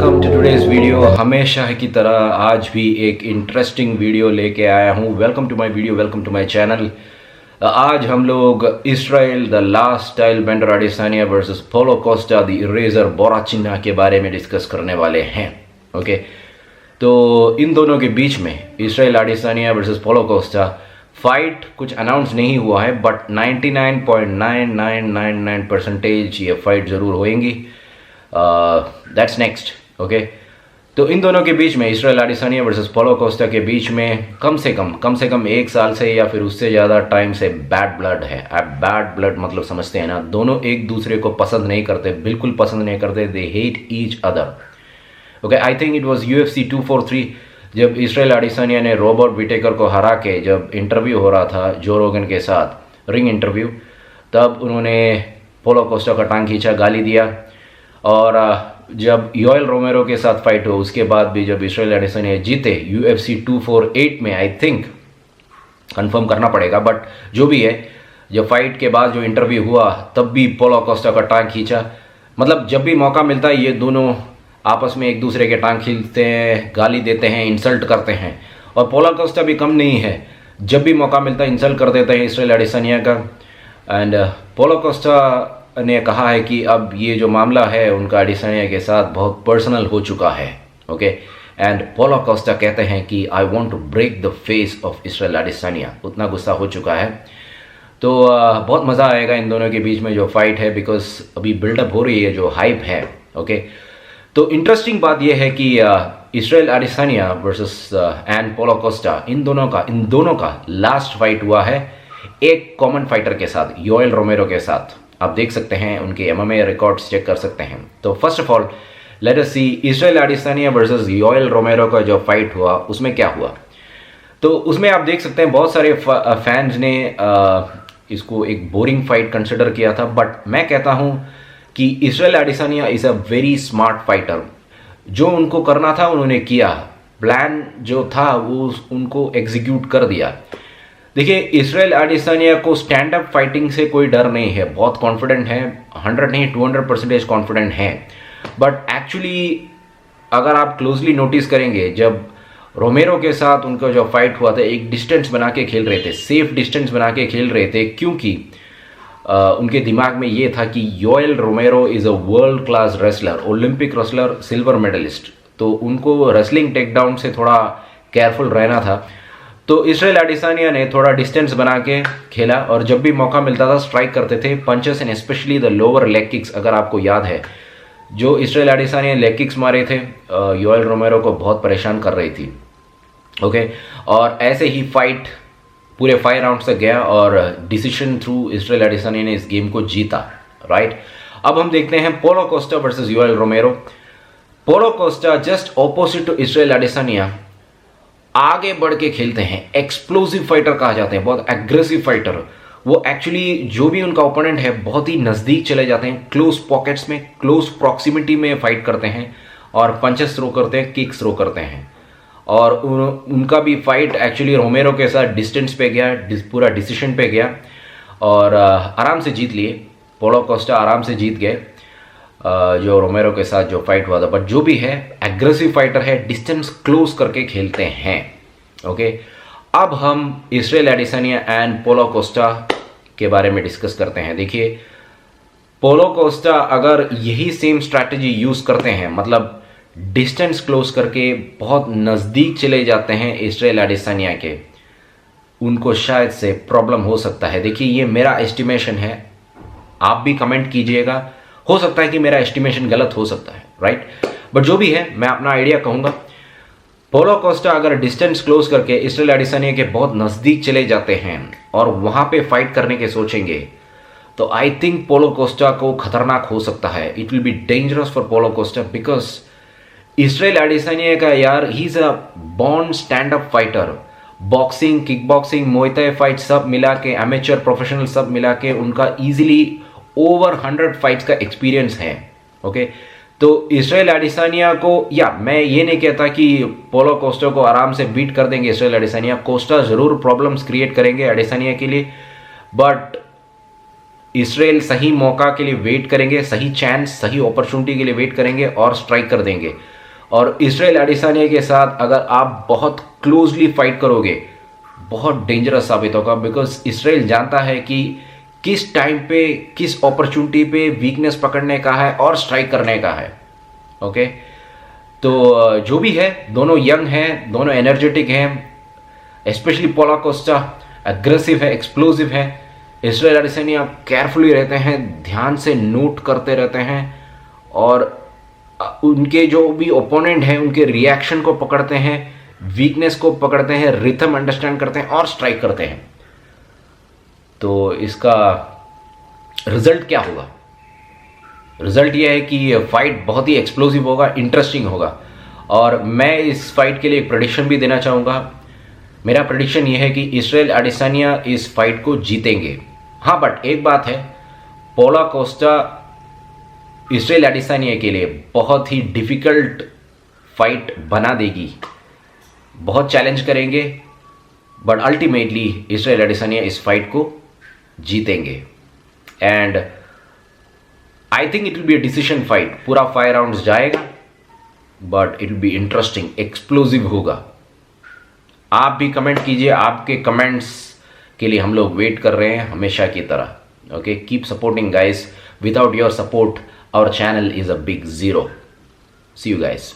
Welcome to today's video. हमेशा की तरह आज भी एक इंटरेस्टिंग वीडियो लेके आया हूँ। Welcome to my video, welcome to my channel. आज हम लोग Israel the last style bender Adesanya versus Paulo Costa the eraser Borrachinha के बारे में डिस्कस करने वाले हैं। ओके, तो इन दोनों के बीच में Israel Adesanya versus Paulo Costa fight कुछ अनाउंस नहीं हुआ है, बट 99.9999% ये फाइट ज़रूर होएंगी। That's next. ओके, तो इन दोनों के बीच में Israel Adesanya versus Paulo Costa के बीच में कम से कम 1 साल से या फिर उससे ज़्यादा टाइम से बैड ब्लड है। अब बैड ब्लड मतलब समझते हैं ना, दोनों एक दूसरे को पसंद नहीं करते, बिल्कुल पसंद नहीं करते। They hate each other. Okay, I think it was UFC 243 जब इसराइल अडेसानिया ने रॉबर्ट विटेकर को हरा के जब इंटरव्यू हो रहा था जो रोगन के साथ, रिंग इंटरव्यू, तब उन्होंने पोलो कोस्टा का टांग खींचा, गाली दिया। और जब योएल रोमेरो के साथ फाइट हो उसके बाद भी जब इसराइल अडेसानिया जीते UFC 248 में, आई थिंक कंफर्म करना पड़ेगा, बट जो भी है, जब फाइट के बाद जो इंटरव्यू हुआ तब भी पोलो कोस्टा का टांग खींचा। मतलब जब भी मौका मिलता है ये दोनों आपस में एक दूसरे के टांग खींचते हैं, गाली देते हैं, इंसल्ट करते हैं। और पोलो कोस्टा भी कम नहीं है, जब भी मौका मिलता है इंसल्ट कर देते हैं इसराइल अडेसानिया का। एंड पोलो कोस्टा ने कहा है कि अब ये जो मामला है उनका अडेसानिया के साथ बहुत पर्सनल हो चुका है। ओके, एंड पोलो कोस्टा कहते हैं कि I want to break the face of Israel Adesanya. उतना गुस्सा हो चुका है। तो बहुत मज़ा आएगा इन दोनों के बीच में जो फाइट है, बिकॉज अभी बिल्डअप हो रही है, जो हाइप है। ओके, तो इंटरेस्टिंग बात यह है कि Israel Adesanya versus and Paulo Costa, इन दोनों का लास्ट फाइट हुआ है एक कॉमन फाइटर के साथ, योएल रोमेरो के साथ। आप देख सकते हैं उनके MMA रिकॉर्ड्स चेक कर सकते हैं। तो first of all let us see Israel Adesanya versus Yoel Romero का जो फाइट हुआ उसमें क्या हुआ। तो उसमें आप देख सकते हैं बहुत सारे फैंस ने इसको एक बोरिंग फाइट कंसिडर किया था, बट मैं कहता हूं कि Israel Adesanya is a very smart fighter. जो उनको करना था उन्होंने किया, प्लान जो था वो उनको एग्जीक्यूट कर दिया। देखिए, इसराइल अडेसानिया को स्टैंड अप फाइटिंग से कोई डर नहीं है, बहुत कॉन्फिडेंट है, 100 नहीं 200% कॉन्फिडेंट है। बट एक्चुअली अगर आप क्लोजली नोटिस करेंगे, जब रोमेरो के साथ उनका जो फाइट हुआ था एक डिस्टेंस बना के खेल रहे थे, सेफ डिस्टेंस बना के खेल रहे थे, क्योंकि उनके दिमाग में ये था कि Yoel Romero is a world class wrestler, Olympic wrestler, silver medalist. तो उनको रेसलिंग टेकडाउन से थोड़ा केयरफुल रहना था। तो इसराइल अडेसानिया ने थोड़ा डिस्टेंस बना के खेला और जब भी मौका मिलता था स्ट्राइक करते थे, punches and specially the lower leg kicks. अगर आपको याद है, जो इसराइल अडेसानिया लेग किक्स मारे थे योएल रोमेरो को बहुत परेशान कर रही थी। ओके, और ऐसे ही फाइट पूरे 5 राउंड तक गया और डिसीजन थ्रू इसराइल अडेसानिया ने इस गेम को जीता। राइट, अब हम देखते हैं Paulo Costa versus Yoel Romero. Paulo Costa just opposite to Israel Adesanya आगे बढ़ के खेलते हैं, एक्सप्लोसिव फाइटर कहा जाते हैं, बहुत एग्रेसिव फाइटर। वो एक्चुअली जो भी उनका ओपोनेंट है बहुत ही नज़दीक चले जाते हैं, क्लोज पॉकेट्स में, क्लोज प्रॉक्सिमिटी में फाइट करते हैं और पंचेस थ्रो करते हैं, किक्स थ्रो करते हैं। और उनका भी फाइट एक्चुअली रोमेरो के साथ डिस्टेंस पे गया, पूरा डिसीजन पे गया और आराम से जीत लिए। पोलो कोस्टा आराम से जीत गए जो रोमेरो के साथ जो फाइट हुआ था। बट जो भी है एग्रेसिव फाइटर है, डिस्टेंस क्लोज करके खेलते हैं। ओके, अब हम Israel Adesanya and Paulo Costa के बारे में डिस्कस करते हैं। देखिए, पोलो कोस्टा अगर यही सेम स्ट्रैटेजी यूज करते हैं, मतलब डिस्टेंस क्लोज करके बहुत नज़दीक चले जाते हैं इसराइल अडेसानिया के, उनको शायद से प्रॉब्लम हो सकता है। देखिए, ये मेरा एस्टिमेशन है, आप भी कमेंट कीजिएगा, हो सकता है कि मेरा एस्टिमेशन गलत हो सकता है। राइट, बट जो भी है मैं अपना आइडिया कहूँगा। पोलो कोस्टा अगर डिस्टेंस क्लोज करके इसराइल अडेसानिया के बहुत नज़दीक चले जाते हैं और वहाँ पे फाइट करने के सोचेंगे, तो आई थिंक पोलो कोस्टा को खतरनाक हो सकता है। It will be dangerous for Paulo Costa, because Israel Adesanya का यार, he is a born stand up fighter. Boxing, kick boxing, muay thai fight सब मिला के, एमेचर प्रोफेशनल सब मिला के उनका ईजिली ओवर 100 फाइट्स का एक्सपीरियंस है। ओके, तो इसराइल अडेसानिया को, या मैं ये नहीं कहता कि पोलो कोस्टा को आराम से बीट कर देंगे इसराइल अडेसानिया। कोस्टा ज़रूर प्रॉब्लम्स क्रिएट करेंगे अडेसानिया के लिए, बट इसराइल सही मौका के लिए वेट करेंगे, सही चांस, सही अपॉर्चुनिटी के लिए वेट करेंगे और स्ट्राइक कर देंगे। और इसराइल एडिसानिया के साथ अगर आप बहुत क्लोजली फाइट करोगे, बहुत डेंजरस साबित होगा, बिकॉज इसराइल जानता है कि किस टाइम पे, किस अपॉर्चुनिटी पे वीकनेस पकड़ने का है और स्ट्राइक करने का है। ओके, तो जो भी है, दोनों यंग हैं, दोनों एनर्जेटिक हैं, स्पेशली पॉला कोस्टा एग्रेसिव है, एक्सप्लोसिव है। इसराइल एडिसानिया केयरफुली रहते हैं, ध्यान से नोट करते रहते हैं और उनके जो भी ओपोनेंट हैं उनके रिएक्शन को पकड़ते हैं, वीकनेस को पकड़ते हैं, रिथम अंडरस्टैंड करते हैं और स्ट्राइक करते हैं। तो इसका रिजल्ट क्या होगा? रिजल्ट यह है कि फाइट बहुत ही एक्सप्लोसिव होगा, इंटरेस्टिंग होगा। और मैं इस फाइट के लिए एक प्रेडिक्शन भी देना चाहूँगा। मेरा प्रेडिक्शन यह है कि इसराइल एडिसानिया इस फाइट को जीतेंगे। हाँ, बट एक बात है, पॉला कोस्टा इसराइल एडिसानिया के लिए बहुत ही डिफिकल्ट फाइट बना देगी, बहुत चैलेंज करेंगे, बट अल्टीमेटली इसराइल एडिसानिया इस फाइट को जीतेंगे। And I think it will be a decision fight, पूरा 5 राउंड्स जाएगा, but it will be interesting, explosive होगा। आप भी कमेंट कीजिए, आपके कमेंट्स के लिए हम लोग वेट कर रहे हैं हमेशा की तरह। Okay, keep supporting guys, without your support our channel is a big zero. See you guys.